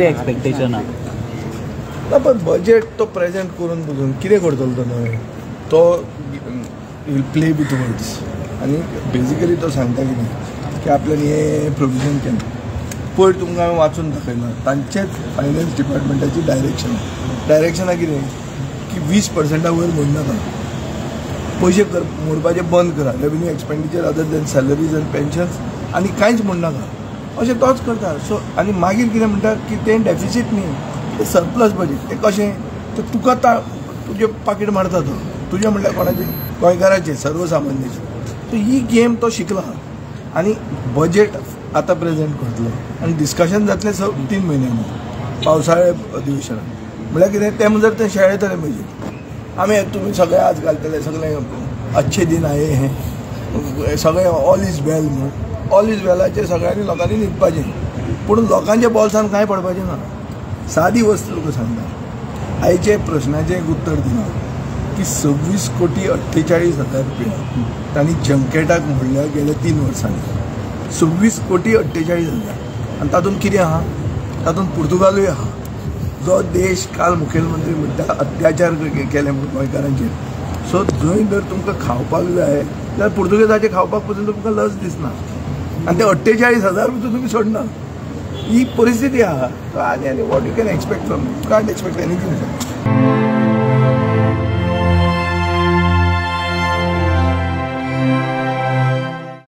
expectation ना पण budget तो प्रेजेंट करून बघून कितें करतलो तो नवे तो विल प्ले विथ वर्ड्स आनी बेजिकली तो सांगता कितें की आपल्यान हे प्रोविजन केलें पयर तुमकां हांवें वाचून दाखयलां तांचेच फायनान्स डिपार्टमेंटाची डायरेक्शनां कितें की 20% वयर मोडनाका पयशे मोडपाचे बंद करा revenue expenditure other than salaries and pensions आनी कांयच मोडनाका अशें तोच करता सो आनी मागीर कितें म्हणटा की तें डेफिसीट न्ही ते सरप्लस बजेट ते कशें ते तुका तुजें पाकीट मारता तो तुजें म्हणल्यार कोणाचें गोंयकाराचें सर्वसामान्याचें सो ही गेम तो शिकला आनी बजेट आतां प्रेजेंट करतलो आनी डिस्कशन जातलें 3 म्हयन्यांनी पावसाळे अधिवेशनात म्हळ्यार कितें तें जर तें शेळयतलें बजेट आमी तुमी सगळे आज घालतले सगळे अच्छे दिन आये हे सगळे ऑल इज वेल म्हणून ऑल इज वेलाचेर सगळ्यांनी लोकांनी न्हिदपाचें पूण लोकांच्या बॉल्सान कांय पडपाचें ना सादी वस्त तुका सांगता आयचे प्रश्नाचें एक उत्तर दिना की 26 कोटी 48 हजार रुपया तांणी जंकेटाक मोडल्या गेल्या 3 वर्सांनी 26 कोटी 48 हजार आनी तातूंत कितें आहा तातूंत पुर्तुगालूय आहा जो देश काल मुखेलमंत्री म्हणटा अत्याचार केले गोंयकारांचेर सो जंय जर तुमकां खावपाक जाय जाल्यार पुर्तुगेजाचें खावपाक पसून तुमकां लज दिसना आनी ते 48 हजार रुपया तुमी सोडना ही परिस्थिती आहा आनी what you can expect from can't expect anything